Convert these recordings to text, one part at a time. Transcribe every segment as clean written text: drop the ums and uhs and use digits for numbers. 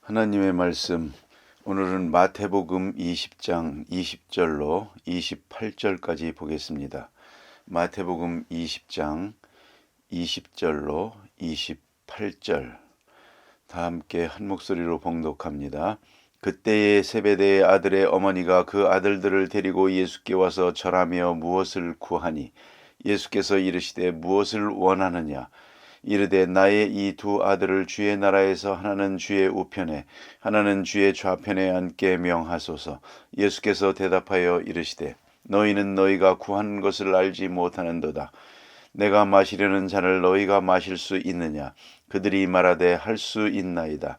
하나님의 말씀, 오늘은 마태복음 20장 20절로 28절까지 보겠습니다. 마태복음 20장 20절로 28절 다 함께 한 목소리로 봉독합니다. 그때에 세베대의 아들의 어머니가 그 아들들을 데리고 예수께 와서 절하며 무엇을 구하니 예수께서 이르시되 무엇을 원하느냐 이르되 나의 이 두 아들을 주의 나라에서 하나는 주의 우편에 하나는 주의 좌편에 앉게 명하소서. 예수께서 대답하여 이르시되 너희는 너희가 구한 것을 알지 못하는도다. 내가 마시려는 잔을 너희가 마실 수 있느냐. 그들이 말하되 할 수 있나이다.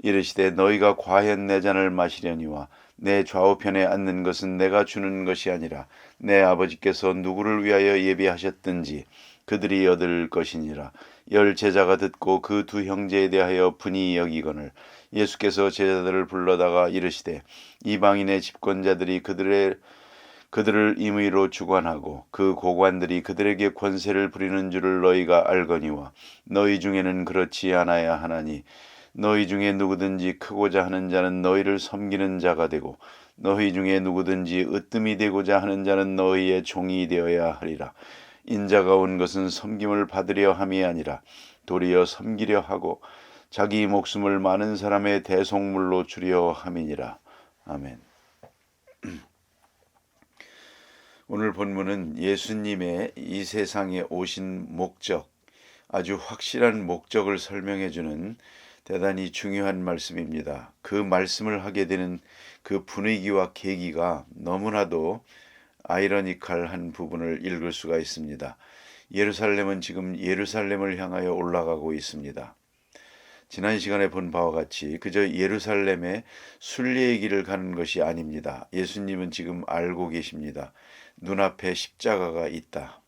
이르시되 너희가 과연 내 잔을 마시려니와 내 좌우편에 앉는 것은 내가 주는 것이 아니라 내 아버지께서 누구를 위하여 예비하셨든지 그들이 얻을 것이니라. 열 제자가 듣고 그 두 형제에 대하여 분이 여기거늘 예수께서 제자들을 불러다가 이르시되 이방인의 집권자들이 그들을 임의로 주관하고 그 고관들이 그들에게 권세를 부리는 줄을 너희가 알거니와 너희 중에는 그렇지 않아야 하나니 너희 중에 누구든지 크고자 하는 자는 너희를 섬기는 자가 되고 너희 중에 누구든지 으뜸이 되고자 하는 자는 너희의 종이 되어야 하리라. 인자가 온 것은 섬김을 받으려 함이 아니라 도리어 섬기려 하고 자기 목숨을 많은 사람의 대속물로 주려 함이니라. 아멘. 오늘 본문은 예수님의 이 세상에 오신 목적, 아주 확실한 목적을 설명해 주는 대단히 중요한 말씀입니다. 그 말씀을 하게 되는 그 분위기와 계기가 너무나도 아이러니컬한 부분을 읽을 수가 있습니다. 예루살렘은 지금 예루살렘을 향하여 올라가고 있습니다. 지난 시간에 본 바와 같이 그저 예루살렘의 순례의 길을 가는 것이 아닙니다. 예수님은 지금 알고 계십니다. 눈앞에 십자가가 있다.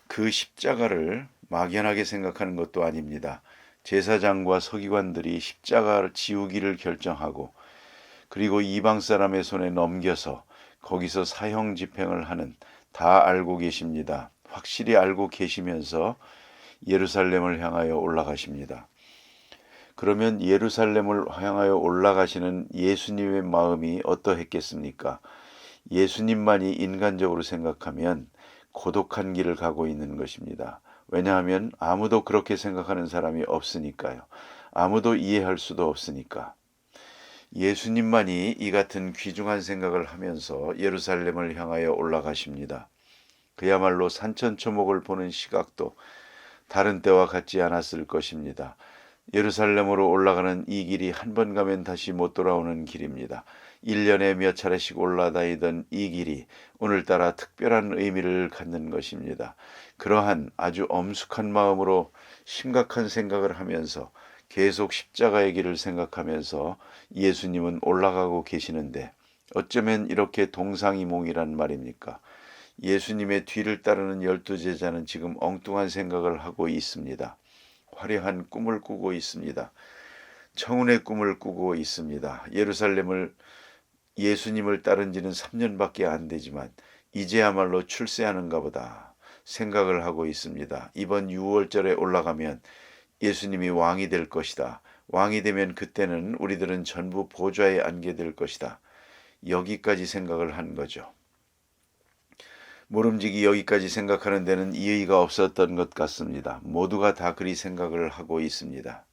그 십자가를 막연하게 생각하는 것도 아닙니다. 제사장과 서기관들이 십자가를 지우기를 결정하고 그리고 이방 사람의 손에 넘겨서 거기서 사형 집행을 하는 다 알고 계십니다. 확실히 알고 계시면서 예루살렘을 향하여 올라가십니다. 그러면 예루살렘을 향하여 올라가시는 예수님의 마음이 어떠했겠습니까? 예수님만이 인간적으로 생각하면 고독한 길을 가고 있는 것입니다. 왜냐하면 아무도 그렇게 생각하는 사람이 없으니까요. 아무도 이해할 수도 없으니까. 예수님만이 이 같은 귀중한 생각을 하면서 예루살렘을 향하여 올라가십니다. 그야말로 산천초목을 보는 시각도 다른 때와 같지 않았을 것입니다. 예루살렘으로 올라가는 이 길이 한 번 가면 다시 못 돌아오는 길입니다. 1년에 몇 차례씩 올라다니던 이 길이 오늘따라 특별한 의미를 갖는 것입니다. 그러한 아주 엄숙한 마음으로 심각한 생각을 하면서 계속 십자가의 길을 생각하면서 예수님은 올라가고 계시는데 어쩌면 이렇게 동상이몽이란 말입니까? 예수님의 뒤를 따르는 12제자는 지금 엉뚱한 생각을 하고 있습니다. 화려한 꿈을 꾸고 있습니다. 청운의 꿈을 꾸고 있습니다. 예수님을 따른 지는 3년밖에 안 되지만 이제야말로 출세하는가 보다 생각을 하고 있습니다. 이번 6월절에 올라가면 예수님이 왕이 될 것이다. 왕이 되면 그때는 우리들은 전부 보좌에 앉게 될 것이다. 여기까지 생각을 한 거죠. 모름지기 여기까지 생각하는 데는 이의가 없었던 것 같습니다. 모두가 다 그리 생각을 하고 있습니다.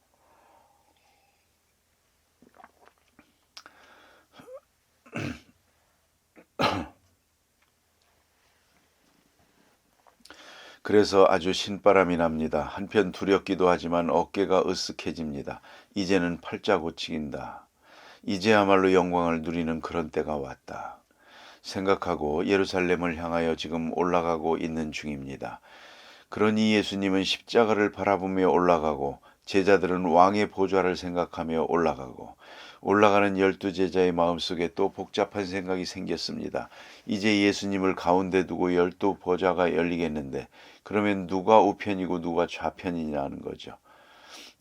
그래서 아주 신바람이 납니다. 한편 두렵기도 하지만 어깨가 으쓱해집니다. 이제는 팔자 고치긴다. 이제야말로 영광을 누리는 그런 때가 왔다. 생각하고 예루살렘을 향하여 지금 올라가고 있는 중입니다. 그러니 예수님은 십자가를 바라보며 올라가고 제자들은 왕의 보좌를 생각하며 올라가는 12제자의 마음속에 또 복잡한 생각이 생겼습니다. 이제 예수님을 가운데 두고 12보좌가 열리겠는데 그러면 누가 우편이고 누가 좌편이냐는 거죠.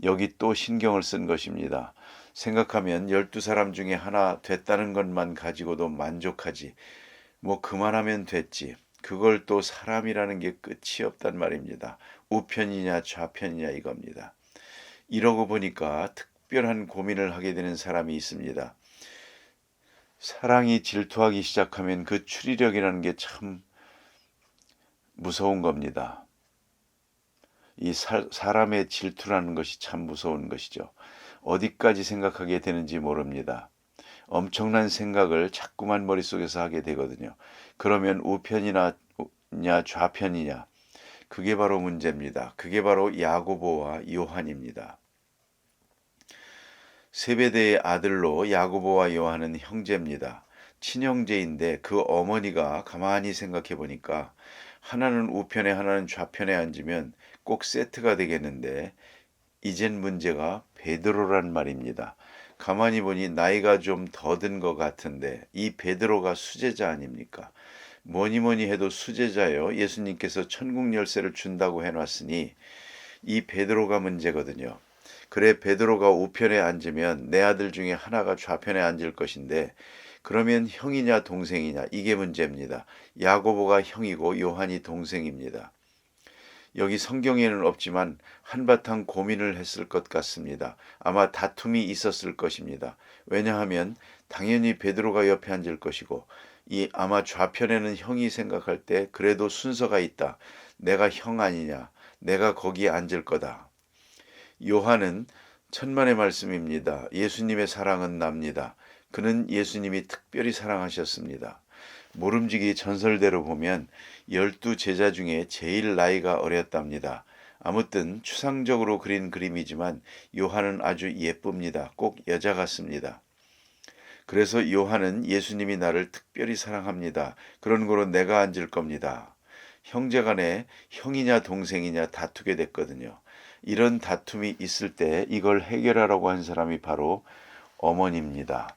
여기 또 신경을 쓴 것입니다. 생각하면 12사람 중에 하나 됐다는 것만 가지고도 만족하지. 뭐 그만하면 됐지. 그걸 또 사람이라는 게 끝이 없단 말입니다. 우편이냐 좌편이냐 이겁니다. 이러고 보니까 특별한 고민을 하게 되는 사람이 있습니다. 사랑이 질투하기 시작하면 그 추리력이라는 게 참 무서운 겁니다. 이 사람의 질투라는 것이 참 무서운 것이죠. 어디까지 생각하게 되는지 모릅니다. 엄청난 생각을 자꾸만 머릿속에서 하게 되거든요. 그러면 우편이냐 좌편이냐, 그게 바로 문제입니다. 그게 바로 야고보와 요한입니다. 세베대의 아들로 야고보와 요한은 형제입니다. 친형제인데 그 어머니가 가만히 생각해 보니까 하나는 우편에 하나는 좌편에 앉으면 꼭 세트가 되겠는데 이젠 문제가 베드로란 말입니다. 가만히 보니 나이가 좀 더 든 것 같은데 이 베드로가 수제자 아닙니까? 뭐니 해도 수제자요. 예수님께서 천국 열쇠를 준다고 해놨으니 이 베드로가 문제거든요. 그래, 베드로가 우편에 앉으면 내 아들 중에 하나가 좌편에 앉을 것인데 그러면 형이냐 동생이냐, 이게 문제입니다. 야고보가 형이고 요한이 동생입니다. 여기 성경에는 없지만 한바탕 고민을 했을 것 같습니다. 아마 다툼이 있었을 것입니다. 왜냐하면 당연히 베드로가 옆에 앉을 것이고 이 아마 좌편에는 형이 생각할 때 그래도 순서가 있다. 내가 형 아니냐, 내가 거기에 앉을 거다. 요한은 천만의 말씀입니다. 예수님의 사랑은 납니다. 그는 예수님이 특별히 사랑하셨습니다. 모름지기 전설대로 보면 12제자 중에 제일 나이가 어렸답니다. 아무튼 추상적으로 그린 그림이지만 요한은 아주 예쁩니다. 꼭 여자 같습니다. 그래서 요한은 예수님이 나를 특별히 사랑합니다. 그런 거로 내가 앉을 겁니다. 형제간에 형이냐 동생이냐 다투게 됐거든요. 이런 다툼이 있을 때 이걸 해결하라고 한 사람이 바로 어머니입니다.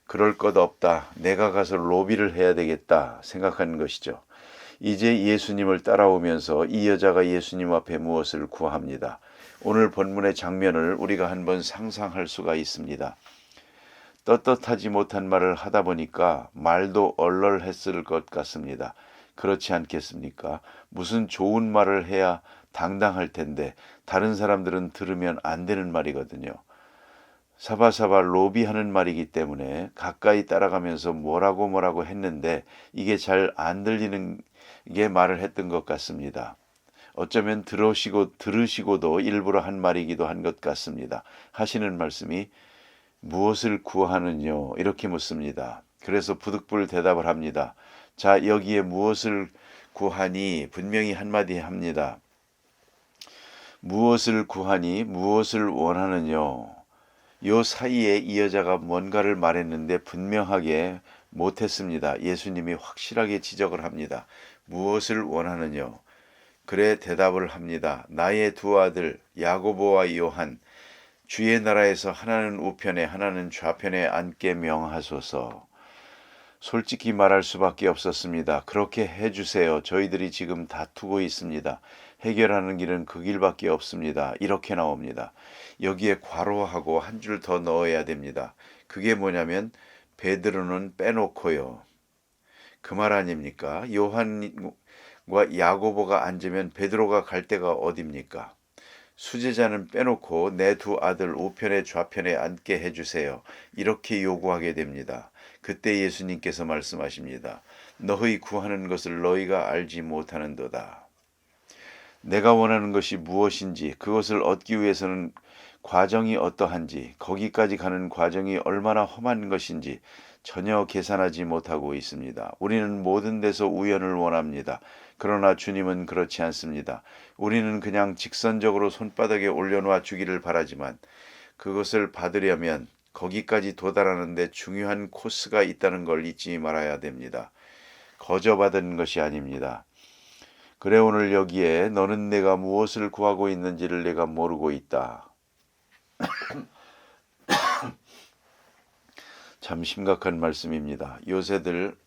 그럴 것 없다. 내가 가서 로비를 해야 되겠다 생각하는 것이죠. 이제 예수님을 따라오면서 이 여자가 예수님 앞에 무엇을 구합니다. 오늘 본문의 장면을 우리가 한번 상상할 수가 있습니다. 떳떳하지 못한 말을 하다 보니까 말도 얼얼했을 것 같습니다. 그렇지 않겠습니까? 무슨 좋은 말을 해야 당당할 텐데 다른 사람들은 들으면 안 되는 말이거든요. 사바사바 로비하는 말이기 때문에 가까이 따라가면서 뭐라고 했는데 이게 잘 안 들리는 게 말을 했던 것 같습니다. 어쩌면 들으시고도 일부러 한 말이기도 한 것 같습니다. 하시는 말씀이 무엇을 구하느뇨? 이렇게 묻습니다. 그래서 부득불 대답을 합니다. 자, 여기에 무엇을 구하니? 분명히 한마디 합니다. 무엇을 구하니? 무엇을 원하느뇨? 요 사이에 이 여자가 뭔가를 말했는데 분명하게 못했습니다. 예수님이 확실하게 지적을 합니다. 무엇을 원하느뇨? 그래 대답을 합니다. 나의 두 아들 야고보와 요한, 주의 나라에서 하나는 우편에 하나는 좌편에 앉게 명하소서. 솔직히 말할 수밖에 없었습니다. 그렇게 해주세요. 저희들이 지금 다투고 있습니다. 해결하는 길은 그 길밖에 없습니다. 이렇게 나옵니다. 여기에 괄호하고 한 줄 더 넣어야 됩니다. 그게 뭐냐면 베드로는 빼놓고요. 그 말 아닙니까? 요한과 야고보가 앉으면 베드로가 갈 데가 어딥니까? 수제자는 빼놓고 내 두 아들 우편에 좌편에 앉게 해주세요. 이렇게 요구하게 됩니다. 그때 예수님께서 말씀하십니다. 너희 구하는 것을 너희가 알지 못하는도다. 내가 원하는 것이 무엇인지, 그것을 얻기 위해서는 과정이 어떠한지, 거기까지 가는 과정이 얼마나 험한 것인지 전혀 계산하지 못하고 있습니다. 우리는 모든 데서 우연을 원합니다. 그러나 주님은 그렇지 않습니다. 우리는 그냥 직선적으로 손바닥에 올려놓아 주기를 바라지만 그것을 받으려면 거기까지 도달하는데 중요한 코스가 있다는 걸 잊지 말아야 됩니다. 거저 받은 것이 아닙니다. 그래, 오늘 여기에 너는 내가 무엇을 구하고 있는지를 내가 모르고 있다. 참 심각한 말씀입니다. 요새들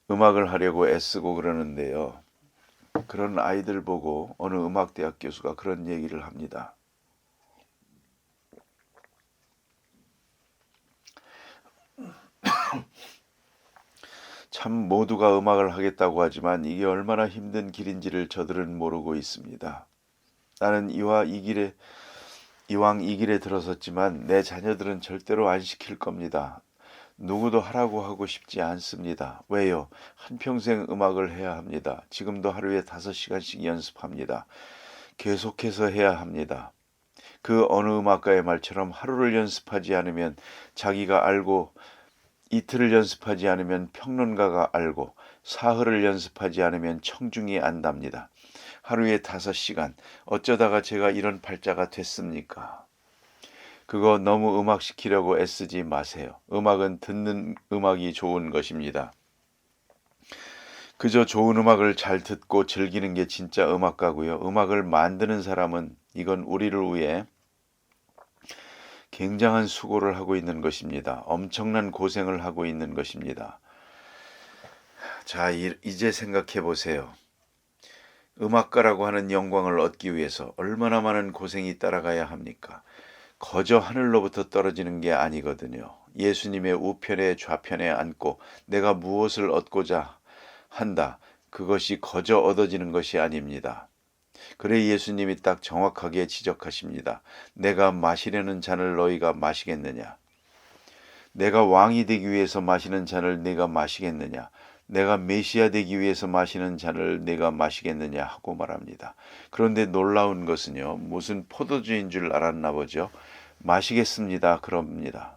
음악을 하려고 애쓰고 그러는데요. 그런 아이들 보고 어느 음악대학 교수가 그런 얘기를 합니다. 참 모두가 음악을 하겠다고 하지만 이게 얼마나 힘든 길인지를 저들은 모르고 있습니다. 나는 이왕 이 길에 들어섰지만 내 자녀들은 절대로 안 시킬 겁니다. 누구도 하라고 하고 싶지 않습니다. 왜요? 한평생 음악을 해야 합니다. 지금도 하루에 5시간씩 연습합니다. 계속해서 해야 합니다. 그 어느 음악가의 말처럼 하루를 연습하지 않으면 자기가 알고, 이틀을 연습하지 않으면 평론가가 알고, 사흘을 연습하지 않으면 청중이 안답니다. 하루에 5시간, 어쩌다가 제가 이런 팔자가 됐습니까? 그거 너무 음악 시키려고 애쓰지 마세요. 음악은 듣는 음악이 좋은 것입니다. 그저 좋은 음악을 잘 듣고 즐기는 게 진짜 음악가고요. 음악을 만드는 사람은 이건 우리를 위해 굉장한 수고를 하고 있는 것입니다. 엄청난 고생을 하고 있는 것입니다. 자, 이제 생각해 보세요. 음악가라고 하는 영광을 얻기 위해서 얼마나 많은 고생이 따라가야 합니까? 거저 하늘로부터 떨어지는 게 아니거든요. 예수님의 우편에 좌편에 앉고 내가 무엇을 얻고자 한다. 그것이 거저 얻어지는 것이 아닙니다. 그래 예수님이 딱 정확하게 지적하십니다. 내가 마시려는 잔을 너희가 마시겠느냐? 내가 왕이 되기 위해서 마시는 잔을 내가 마시겠느냐? 내가 메시아 되기 위해서 마시는 잔을 내가 마시겠느냐 하고 말합니다. 그런데 놀라운 것은요. 무슨 포도주인 줄 알았나 보죠. 마시겠습니다. 그럽니다.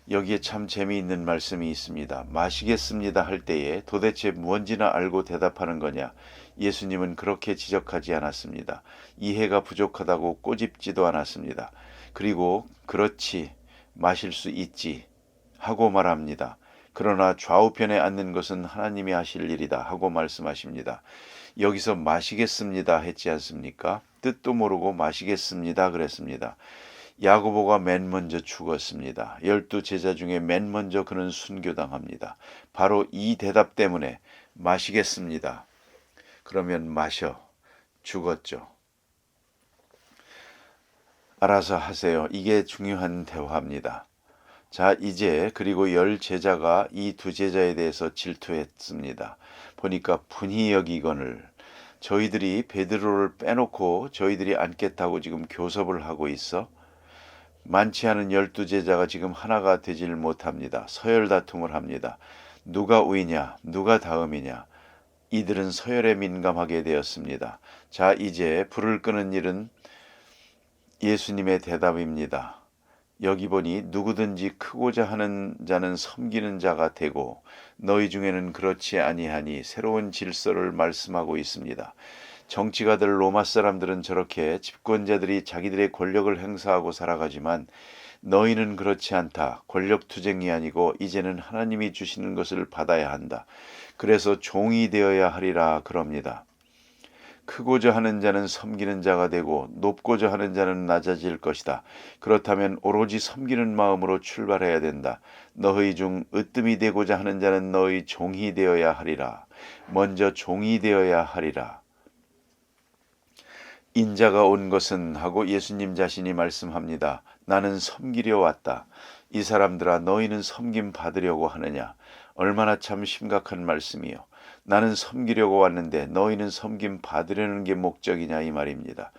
여기에 참 재미있는 말씀이 있습니다. 마시겠습니다 할 때에 도대체 뭔지나 알고 대답하는 거냐? 예수님은 그렇게 지적하지 않았습니다. 이해가 부족하다고 꼬집지도 않았습니다. 그리고 그렇지, 마실 수 있지 하고 말합니다. 그러나 좌우편에 앉는 것은 하나님이 하실 일이다 하고 말씀하십니다. 여기서 마시겠습니다 했지 않습니까? 뜻도 모르고 마시겠습니다 그랬습니다. 야고보가 맨 먼저 죽었습니다. 12 제자 중에 맨 먼저 그는 순교당합니다. 바로 이 대답 때문에 마시겠습니다. 그러면 마셔. 죽었죠. 알아서 하세요. 이게 중요한 대화입니다. 자, 이제 그리고 10 제자가 이 2 제자에 대해서 질투했습니다. 보니까 분이 여기거늘 저희들이 베드로를 빼놓고 저희들이 앉겠다고 지금 교섭을 하고 있어. 많지 않은 12 제자가 지금 하나가 되질 못합니다. 서열 다툼을 합니다. 누가 우이냐, 누가 다음이냐. 이들은 서열에 민감하게 되었습니다. 자, 이제 불을 끄는 일은 예수님의 대답입니다. 여기 보니 누구든지 크고자 하는 자는 섬기는 자가 되고 너희 중에는 그렇지 아니하니 새로운 질서를 말씀하고 있습니다. 정치가들 로마 사람들은 저렇게 집권자들이 자기들의 권력을 행사하고 살아가지만 너희는 그렇지 않다. 권력 투쟁이 아니고 이제는 하나님이 주시는 것을 받아야 한다. 그래서 종이 되어야 하리라 그럽니다. 크고자 하는 자는 섬기는 자가 되고 높고자 하는 자는 낮아질 것이다. 그렇다면 오로지 섬기는 마음으로 출발해야 된다. 너희 중 으뜸이 되고자 하는 자는 너희 종이 되어야 하리라. 먼저 종이 되어야 하리라. 인자가 온 것은 하고 예수님 자신이 말씀합니다. 나는 섬기려 왔다. 이 사람들아 너희는 섬김 받으려고 하느냐. 얼마나 참 심각한 말씀이요. 나는 섬기려고 왔는데 너희는 섬김 받으려는 게 목적이냐 이 말입니다.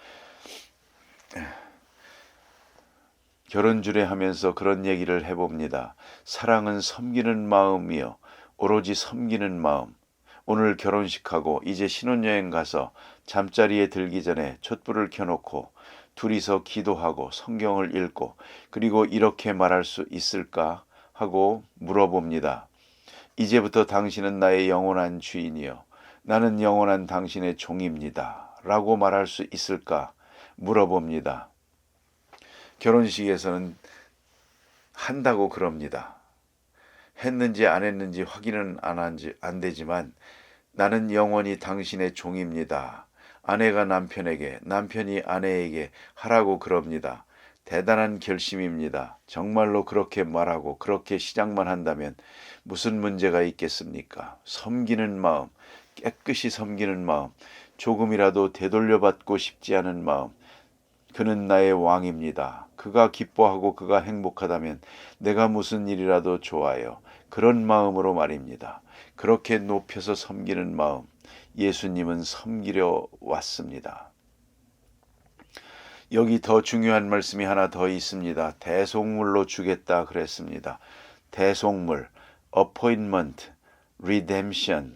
결혼 주례하면서 그런 얘기를 해봅니다. 사랑은 섬기는 마음이요. 오로지 섬기는 마음. 오늘 결혼식하고 이제 신혼여행 가서 잠자리에 들기 전에 촛불을 켜놓고 둘이서 기도하고 성경을 읽고 그리고 이렇게 말할 수 있을까 하고 물어봅니다. 이제부터 당신은 나의 영원한 주인이요. 나는 영원한 당신의 종입니다. 라고 말할 수 있을까 물어봅니다. 결혼식에서는 한다고 그럽니다. 했는지 안 했는지 확인은 안 되지만 나는 영원히 당신의 종입니다. 아내가 남편에게, 남편이 아내에게 하라고 그럽니다. 대단한 결심입니다. 정말로 그렇게 말하고 그렇게 시작만 한다면 무슨 문제가 있겠습니까? 섬기는 마음, 깨끗이 섬기는 마음, 조금이라도 되돌려받고 싶지 않은 마음. 그는 나의 왕입니다. 그가 기뻐하고 그가 행복하다면 내가 무슨 일이라도 좋아요. 그런 마음으로 말입니다. 그렇게 높여서 섬기는 마음, 예수님은 섬기려 왔습니다. 여기 더 중요한 말씀이 하나 더 있습니다. 대속물로 주겠다 그랬습니다. 대속물, appointment, redemption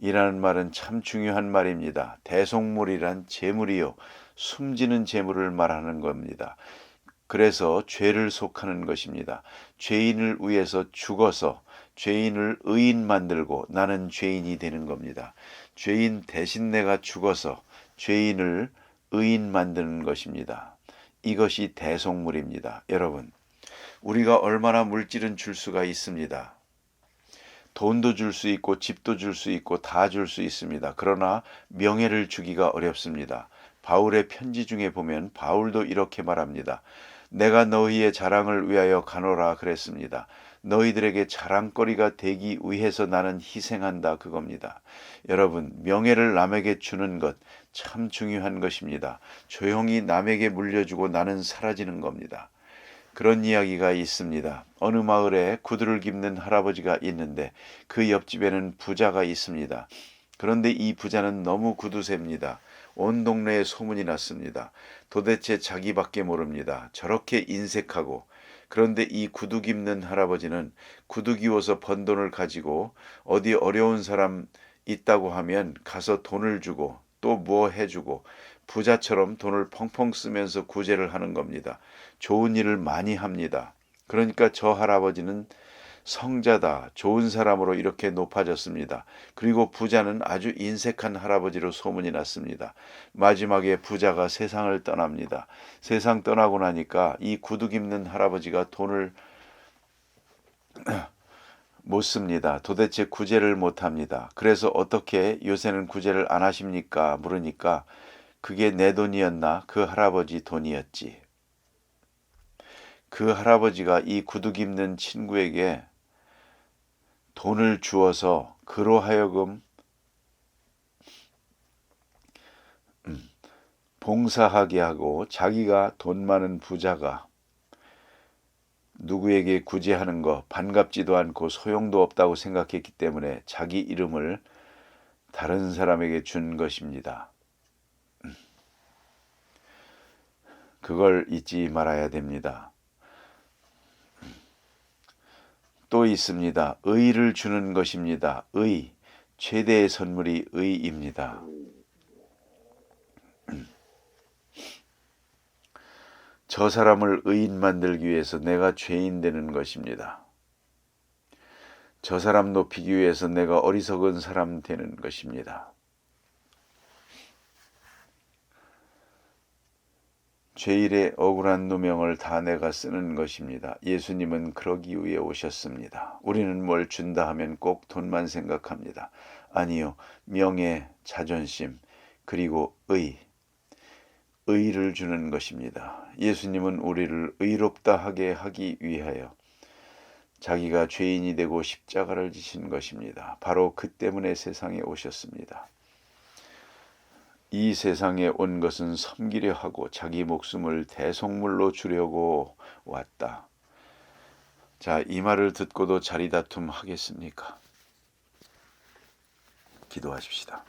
이라는 말은 참 중요한 말입니다. 대속물이란 재물이요, 숨지는 재물을 말하는 겁니다. 그래서 죄를 속하는 것입니다. 죄인을 위해서 죽어서 죄인을 의인 만들고 나는 죄인이 되는 겁니다. 죄인 대신 내가 죽어서 죄인을 의인 만드는 것입니다. 이것이 대속물입니다. 여러분, 우리가 얼마나 물질은 줄 수가 있습니다. 돈도 줄 수 있고 집도 줄 수 있고 다 줄 수 있습니다. 그러나 명예를 주기가 어렵습니다. 바울의 편지 중에 보면 바울도 이렇게 말합니다. 내가 너희의 자랑을 위하여 가노라 그랬습니다. 너희들에게 자랑거리가 되기 위해서 나는 희생한다 그겁니다. 여러분, 명예를 남에게 주는 것 참 중요한 것입니다. 조용히 남에게 물려주고 나는 사라지는 겁니다. 그런 이야기가 있습니다. 어느 마을에 구두를 깁는 할아버지가 있는데 그 옆집에는 부자가 있습니다. 그런데 이 부자는 너무 구두셉니다. 온 동네에 소문이 났습니다. 도대체 자기밖에 모릅니다. 저렇게 인색하고. 그런데 이 구두 깁는 할아버지는 구두 기워서 번 돈을 가지고 어디 어려운 사람 있다고 하면 가서 돈을 주고 또 뭐 해주고 부자처럼 돈을 펑펑 쓰면서 구제를 하는 겁니다. 좋은 일을 많이 합니다. 그러니까 저 할아버지는 성자다, 좋은 사람으로 이렇게 높아졌습니다. 그리고 부자는 아주 인색한 할아버지로 소문이 났습니다. 마지막에 부자가 세상을 떠납니다. 세상 떠나고 나니까 이 구두 깁는 할아버지가 돈을 못 씁니다. 도대체 구제를 못 합니다. 그래서 어떻게 요새는 구제를 안 하십니까? 물으니까 그게 내 돈이었나? 그 할아버지 돈이었지. 그 할아버지가 이 구두 깁는 친구에게 돈을 주어서 그로 하여금 봉사하게 하고 자기가 돈 많은 부자가 누구에게 구제하는 거 반갑지도 않고 소용도 없다고 생각했기 때문에 자기 이름을 다른 사람에게 준 것입니다. 그걸 잊지 말아야 됩니다. 또 있습니다. 의를 주는 것입니다. 의, 최대의 선물이 의입니다. 저 사람을 의인 만들기 위해서 내가 죄인 되는 것입니다. 저 사람 높이기 위해서 내가 어리석은 사람 되는 것입니다. 죄일의 억울한 누명을 다 내가 쓰는 것입니다. 예수님은 그러기 위해 오셨습니다. 우리는 뭘 준다 하면 꼭 돈만 생각합니다. 아니요, 명예, 자존심, 그리고 의를 주는 것입니다. 예수님은 우리를 의롭다 하게 하기 위하여 자기가 죄인이 되고 십자가를 지신 것입니다. 바로 그 때문에 세상에 오셨습니다. 이 세상에 온 것은 섬기려 하고 자기 목숨을 대속물로 주려고 왔다. 자, 이 말을 듣고도 자리다툼 하겠습니까? 기도하십시다.